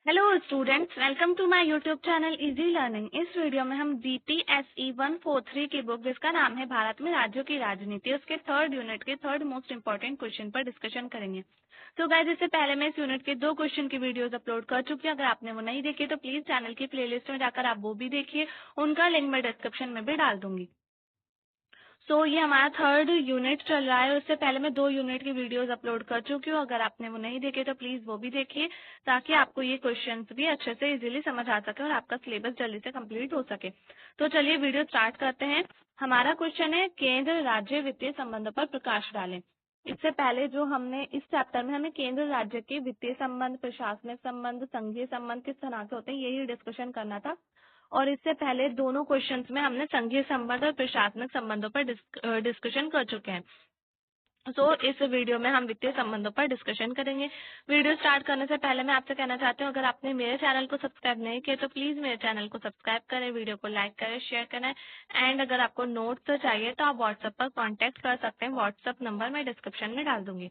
Hello students, welcome to my YouTube channel easy learning. इस video में हम बीपीएसई 143 की बुक जिसका नाम है भारत में राज्यों की राजनीति, उसके थर्ड यूनिट के थर्ड मोस्ट इंपॉर्टेंट क्वेश्चन पर डिस्कशन करेंगे। तो गाइस, इससे पहले मैं इस यूनिट के 2 क्वेश्चन की वीडियोस अपलोड कर चुकी हूँ। अगर आपने वो नहीं देखी तो प्लीज चैनल की प्लेलिस्ट में जाकर आप वो भी देखिए, उनका लिंक मैं डिस्क्रिप्शन में भी डाल दूंगी। ये हमारा थर्ड यूनिट चल रहा है। उससे पहले मैं 2 यूनिट की वीडियोस अपलोड कर चुकी हूँ। अगर आपने वो नहीं देखे तो प्लीज वो भी देखिए, ताकि आपको ये क्वेश्चंस भी अच्छे से इजीली समझ आ सके और आपका सिलेबस जल्दी से कंप्लीट हो सके। तो चलिए वीडियो स्टार्ट करते हैं। हमारा क्वेश्चन है, केंद्र राज्य वित्तीय संबंधों पर प्रकाश डालें। इससे पहले जो हमने इस चैप्टर में हमें केंद्र राज्य के वित्तीय संबंध, प्रशासनिक संबंध, संघीय संबंध किस तरह के होते हैं यही डिस्कशन करना था। और इससे पहले दोनों क्वेश्चंस में हमने संघीय संबंध और प्रशासनिक संबंधों पर डिस्कशन कर चुके हैं। इस वीडियो में हम वित्तीय संबंधों पर डिस्कशन करेंगे। वीडियो स्टार्ट करने से पहले मैं आपसे कहना चाहती हूँ, अगर आपने मेरे चैनल को सब्सक्राइब नहीं किया तो प्लीज मेरे चैनल को सब्सक्राइब करें, वीडियो को लाइक करें, शेयर करें। एंड अगर आपको नोट्स चाहिए तो आप व्हाट्सएप पर कॉन्टेक्ट कर सकते हैं। व्हाट्सएप नंबर मैं डिस्क्रिप्शन में डाल दूंगी।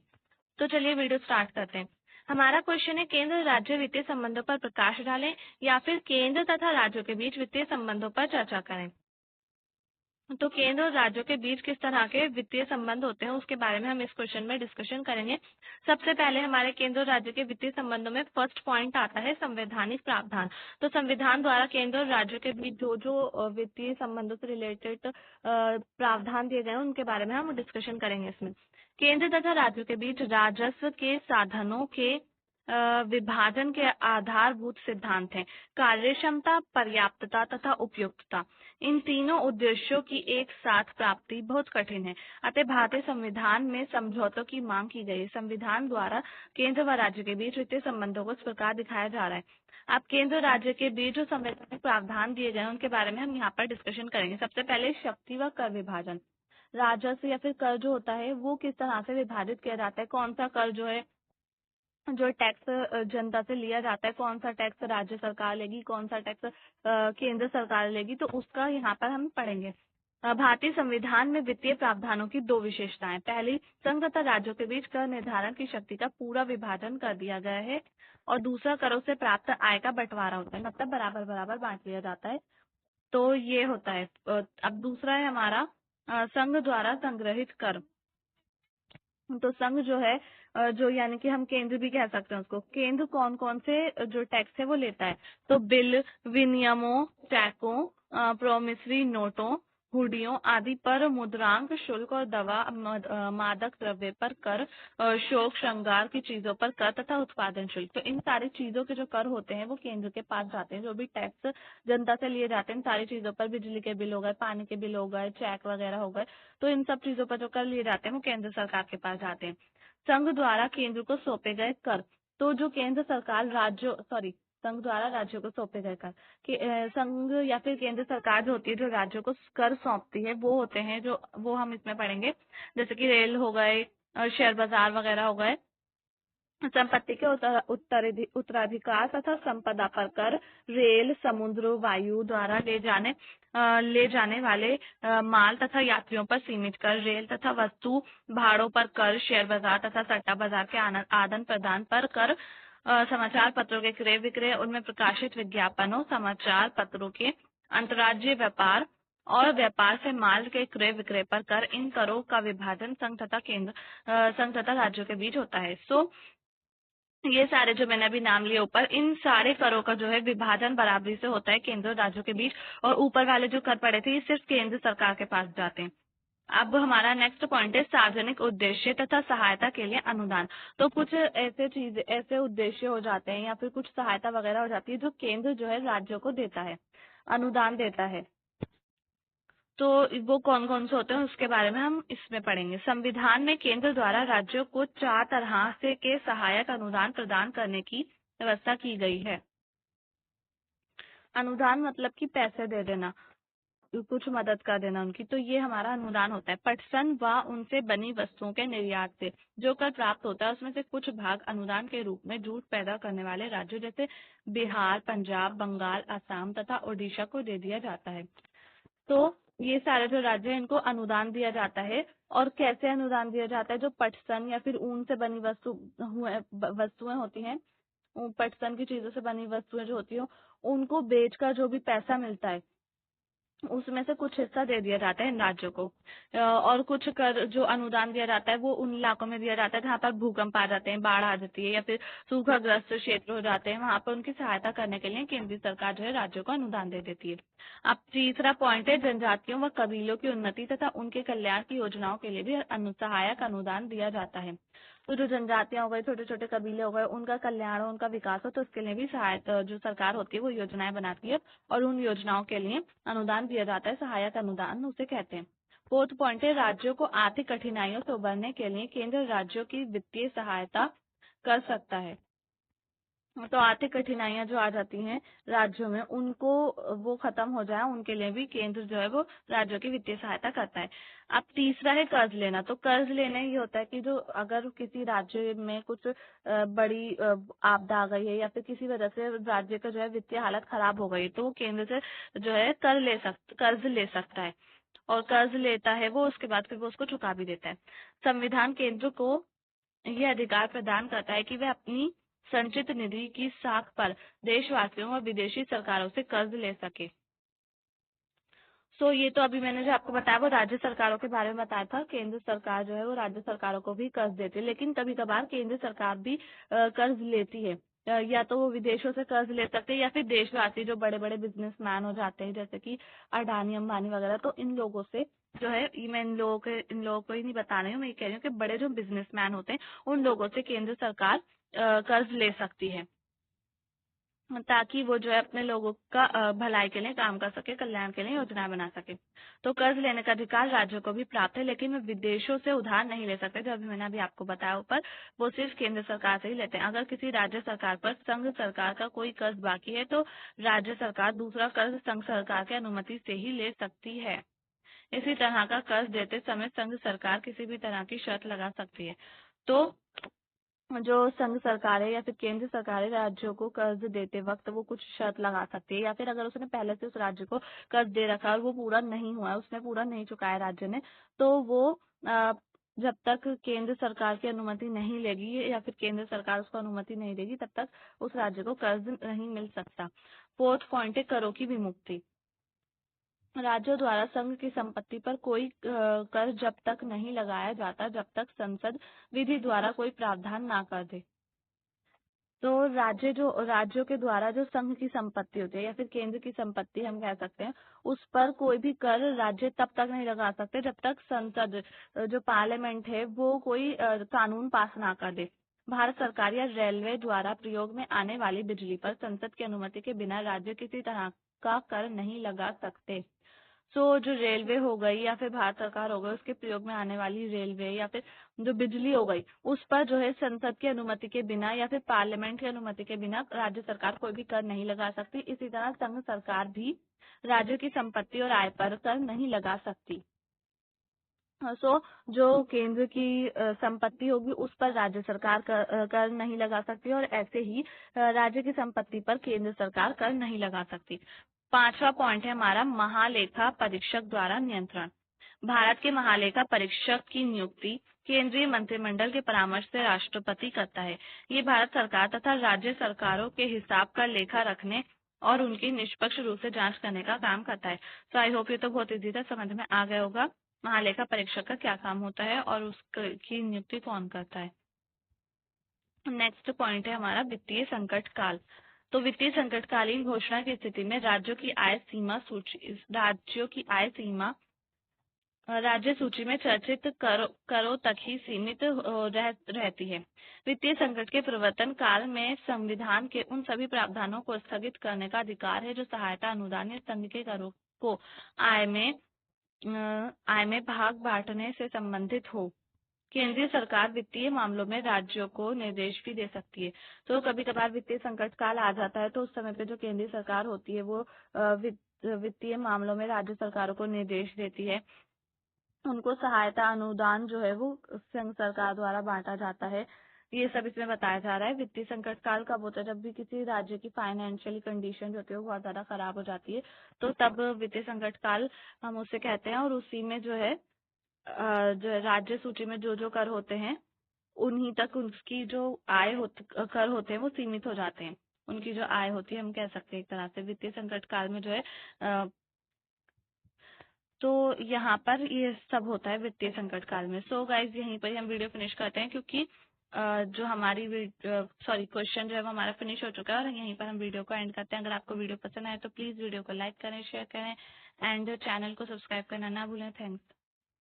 तो चलिए वीडियो स्टार्ट करते हैं। हमारा क्वेश्चन है, केंद्र राज्य वित्तीय संबंधों पर प्रकाश डालें या फिर केंद्र तथा राज्यों के बीच वित्तीय संबंधों पर चर्चा करें। तो केंद्र और राज्यों के बीच किस तरह के वित्तीय संबंध होते हैं उसके बारे में हम इस क्वेश्चन में डिस्कशन करेंगे। सबसे पहले हमारे केंद्र और राज्य के वित्तीय संबंधों में फर्स्ट पॉइंट आता है संवैधानिक प्रावधान। तो संविधान द्वारा केंद्र और राज्यों के बीच जो जो वित्तीय संबंधों से रिलेटेड प्रावधान दिए गए हैं उनके बारे में हम डिस्कशन करेंगे इसमें। केंद्र तथा राज्यों के बीच राजस्व के साधनों के विभाजन के आधारभूत सिद्धांत हैं कार्य क्षमता, पर्याप्तता तथा उपयुक्तता। इन तीनों उद्देश्यों की एक साथ प्राप्ति बहुत कठिन है, अतः भारतीय संविधान में समझौतों की मांग की गई है। संविधान द्वारा केंद्र व राज्य के बीच वित्तीय संबंधों को इस प्रकार दिखाया जा रहा है। अब केंद्र और राज्य के बीच जो संवैधानिक प्रावधान दिए गए हैं उनके बारे में हम यहाँ पर डिस्कशन करेंगे। सबसे पहले शक्ति व कर विभाजन। राजस्व या फिर कर जो होता है वो किस तरह से विभाजित किया जाता है, कौन सा कर जो टैक्स जनता से लिया जाता है, कौन सा टैक्स राज्य सरकार लेगी, कौन सा टैक्स केंद्र सरकार लेगी, तो उसका यहाँ पर हम पढ़ेंगे। भारतीय संविधान में वित्तीय प्रावधानों की 2 विशेषताएं। पहली, संघ तथा राज्यों के बीच कर निर्धारण की शक्ति का पूरा विभाजन कर दिया गया है। और दूसरा, करों से प्राप्त आय का बंटवारा होता है, मतलब बराबर बराबर बांट लिया जाता है। तो ये होता है। अब दूसरा है हमारा संघ द्वारा संग्रहित कर। तो संघ जो है जो यानी कि हम केंद्र भी कह सकते हैं उसको। केंद्र कौन कौन से जो टैक्स है वो लेता है, तो बिल, विनियमों, टैक्सों, प्रोमिसरी नोटों, हुंडियों आदि पर मुद्रांक शुल्क और दवा मादक द्रव्य पर कर, शोक श्रृंगार की चीजों पर कर तथा उत्पादन शुल्क। तो इन सारी चीजों के जो कर होते हैं वो केंद्र के पास जाते हैं। जो भी टैक्स जनता से लिए जाते हैं इन सारी चीजों पर, बिजली के बिल हो गए, पानी के बिल हो गए, चेक वगैरह हो गए, तो इन सब चीजों पर जो कर लिए जाते हैं वो केंद्र सरकार के पास जाते हैं। संघ द्वारा केंद्र को सौंपे गए कर। तो जो केंद्र सरकार संघ द्वारा राज्यों को सौंपे गए कर संघ या फिर केंद्र सरकार जो होती है जो राज्यों को कर सौंपती है वो होते हैं जो वो हम इसमें पढ़ेंगे, जैसे कि रेल हो गए, शेयर बाजार वगैरह हो गए। संपत्ति के उत्तराधिकार तथा संपदा पर कर, रेल, समुद्र, वायु द्वारा ले जाने वाले माल तथा यात्रियों पर सीमित कर, रेल तथा वस्तु भाड़ों पर कर, शेयर बाजार तथा सट्टा बाजार के आदान प्रदान पर कर, समाचार पत्रों के क्रय विक्रय, उनमें प्रकाशित विज्ञापनों, समाचार पत्रों के अंतर्राज्यीय व्यापार और व्यापार से माल के क्रय विक्रय पर कर। इन करों का विभाजन संघ तथा राज्यों के बीच होता है। ये सारे जो मैंने अभी नाम लिए ऊपर, इन सारे करों का जो है विभाजन बराबरी से होता है केंद्र और राज्यों के बीच। और ऊपर वाले जो कर पड़े थे ये सिर्फ केंद्र सरकार के पास जाते हैं। अब हमारा नेक्स्ट पॉइंट है सार्वजनिक उद्देश्य तथा सहायता के लिए अनुदान। तो कुछ ऐसे उद्देश्य हो जाते हैं या फिर कुछ सहायता वगैरह हो जाती है जो केंद्र जो है राज्यों को देता है, अनुदान देता है। तो वो कौन कौन से होते हैं उसके बारे में हम इसमें पढ़ेंगे। संविधान में केंद्र द्वारा राज्यों को 4 तरह से के सहायक अनुदान प्रदान करने की व्यवस्था की गई है। अनुदान मतलब कि पैसे दे देना, कुछ मदद कर देना उनकी, तो ये हमारा अनुदान होता है। पटसन व उनसे बनी वस्तुओं के निर्यात से जो कर प्राप्त होता है उसमें से कुछ भाग अनुदान के रूप में जूट पैदा करने वाले राज्यों जैसे बिहार, पंजाब, बंगाल, असम तथा ओडिशा को दे दिया जाता है। तो ये सारे जो राज्य हैं इनको अनुदान दिया जाता है। और कैसे अनुदान दिया जाता है, जो पटसन या फिर ऊन से बनी वस्तुएं होती हैं पटसन की चीजों से बनी वस्तुएं जो होती हो उनको बेचकर जो भी पैसा मिलता है उसमें से कुछ हिस्सा दे दिया जाता है इन राज्यों को। और कुछ कर जो अनुदान दिया जाता है वो उन इलाकों में दिया जाता है जहाँ पर भूकंप आ जाते हैं, बाढ़ आ जाती है या फिर सूखाग्रस्त क्षेत्र हो जाते हैं, वहां पर उनकी सहायता करने के लिए केंद्रीय सरकार जो है राज्यों को अनुदान दे देती है। अब तीसरा पॉइंट है जनजातियों व कबीलों की उन्नति तथा उनके कल्याण की योजनाओं के लिए भी सहायक अनुदान दिया जाता है। तो जो जनजातियां हो गई, छोटे छोटे कबीले हो गए, उनका कल्याण हो, उनका विकास हो, तो उसके लिए भी सहायता जो सरकार होती है वो योजनाएं बनाती है और उन योजनाओं के लिए अनुदान दिया जाता है, सहायक अनुदान उसे कहते हैं। फोर्थ पॉइंट है राज्यों को आर्थिक कठिनाइयों से उबरने के लिए केंद्र राज्यों की वित्तीय सहायता कर सकता है। तो आर्थिक कठिनाइयां जो आ जाती हैं राज्यों में उनको वो खत्म हो जाए उनके लिए भी केंद्र जो है वो राज्यों की वित्तीय सहायता करता है। अब तीसरा है कर्ज लेना। तो कर्ज लेना ये होता है कि जो अगर किसी राज्य में कुछ बड़ी आपदा आ गई है या फिर किसी वजह से राज्य का जो है वित्तीय हालत खराब हो गई तो वो केंद्र से जो है कर्ज ले सकता है और कर्ज लेता है वो, उसके बाद फिर वो उसको चुका भी देता है। संविधान केंद्र को ये अधिकार प्रदान करता है कि वह अपनी संचित निधि की साख पर देशवासियों और विदेशी सरकारों से कर्ज ले सके। ये तो अभी मैंने जो आपको बताया वो राज्य सरकारों के बारे में बताया था। केंद्र सरकार जो है वो राज्य सरकारों को भी कर्ज देती है, लेकिन कभी कभार केंद्र सरकार भी कर्ज लेती है। या तो वो विदेशों से कर्ज ले सकते हैं या फिर देशवासी जो बड़े बड़े बिजनेसमैन हो जाते हैं जैसे कि अडानी अंबानी वगैरह, तो इन लोगों से जो है मैं इन लोगों को ही नहीं बता रही हूँ, मैं ये कह रही हूँ कि बड़े जो बिजनेसमैन होते हैं उन लोगों से केंद्र सरकार कर्ज ले सकती है ताकि वो जो है अपने लोगों का भलाई के लिए काम कर सके, कल्याण के लिए योजना बना सके। तो कर्ज लेने का अधिकार राज्यों को भी प्राप्त है, लेकिन वे विदेशों से उधार नहीं ले सकते। जो अभी मैंने अभी आपको बताया ऊपर, वो सिर्फ केंद्र सरकार से ही लेते हैं। अगर किसी राज्य सरकार पर संघ सरकार का कोई कर्ज बाकी है तो राज्य सरकार दूसरा कर्ज संघ सरकार की अनुमति से ही ले सकती है। इसी तरह का कर्ज देते समय संघ सरकार किसी भी तरह की शर्त लगा सकती है। तो जो संघ सरकार है या फिर केंद्र सरकार है राज्यों को कर्ज देते वक्त वो कुछ शर्त लगा सकती है, या फिर अगर उसने पहले से उस राज्य को कर्ज दे रखा है और वो पूरा नहीं हुआ है, उसने पूरा नहीं चुकाया राज्य ने, तो वो जब तक केंद्र सरकार की अनुमति नहीं लेगी या फिर केंद्र सरकार उसको अनुमति नहीं देगी तब तक उस राज्य को कर्ज नहीं मिल सकता। फोर्थ पॉइंट है करों की विमुक्ति। राज्यों द्वारा संघ की संपत्ति पर कोई कर जब तक नहीं लगाया जाता जब तक संसद विधि द्वारा कोई प्रावधान ना कर दे। तो राज्यों के द्वारा जो संघ की संपत्ति होती है या फिर केंद्र की संपत्ति हम कह सकते हैं, उस पर कोई भी कर राज्य तब तक नहीं लगा सकते जब तक संसद जो पार्लियामेंट है वो कोई कानून पास ना कर दे। भारत सरकार या रेलवे द्वारा प्रयोग में आने वाली बिजली पर संसद की अनुमति के बिना राज्य किसी तरह का कर नहीं लगा सकते। जो रेलवे हो गई या फिर भारत सरकार हो गई, उसके प्रयोग में आने वाली रेलवे या फिर जो बिजली हो गई, उस पर जो है संसद की अनुमति के बिना या फिर पार्लियामेंट की अनुमति के बिना राज्य सरकार कोई भी कर नहीं लगा सकती। इसी तरह संघ सरकार भी राज्य की संपत्ति और आय पर कर नहीं लगा सकती। जो केंद्र की संपत्ति होगी उस पर राज्य सरकार कर नहीं लगा सकती और ऐसे ही राज्य की संपत्ति पर केंद्र सरकार कर नहीं लगा सकती। पांचवा पॉइंट है हमारा महालेखा परीक्षक द्वारा नियंत्रण। भारत के महालेखा परीक्षक की नियुक्ति केंद्रीय मंत्रिमंडल के परामर्श से राष्ट्रपति करता है। ये भारत सरकार तथा राज्य सरकारों के हिसाब का लेखा रखने और उनकी निष्पक्ष रूप से जांच करने का काम करता है। आई होप ये तो बहुत इजी था, समझ में आ गया होगा महालेखा परीक्षक का क्या काम होता है और उसकी नियुक्ति कौन करता है। नेक्स्ट पॉइंट है हमारा वित्तीय संकट काल। तो वित्तीय संकटकालीन घोषणा की स्थिति में राज्यों की राज्य सूची में चर्चित करों तक ही सीमित रहती है। वित्तीय संकट के प्रवर्तन काल में संविधान के उन सभी प्रावधानों को स्थगित करने का अधिकार है जो सहायता अनुदान या संघ के करों को आय में भाग बांटने से संबंधित हो। केंद्रीय सरकार वित्तीय मामलों में राज्यों को निर्देश भी दे सकती है। तो कभी कभार वित्तीय संकट काल आ जाता है तो उस समय पे जो केंद्रीय सरकार होती है वो वित्तीय मामलों में राज्य सरकारों को निर्देश देती है। उनको सहायता अनुदान जो है वो संघ सरकार द्वारा बांटा जाता है। ये सब इसमें बताया जा रहा है। वित्तीय संकट काल कब होता है? जब भी किसी राज्य की फाइनेंशियल कंडीशन जो होती है वो बहुत ज्यादा खराब हो जाती है, तो तब वित्तीय संकट काल हम उसे कहते हैं। और उसी में जो है राज्य सूची में जो कर होते हैं उन्हीं तक उसकी जो आय कर होते हैं वो सीमित हो जाते हैं। उनकी जो आय होती है, हम कह सकते हैं एक तरह से वित्तीय संकट काल में जो है तो यहाँ पर ये सब होता है वित्तीय संकट काल में। सो गाइज यहीं पर ही हम वीडियो फिनिश करते हैं, क्योंकि जो हमारी क्वेश्चन जो है वो हमारा फिनिश हो चुका है, और यहीं पर हम वीडियो को एंड करते हैं। अगर आपको वीडियो पसंद आए तो प्लीज वीडियो को लाइक करें, शेयर करें एंड चैनल को सब्सक्राइब करना ना भूलें। थैंक्स।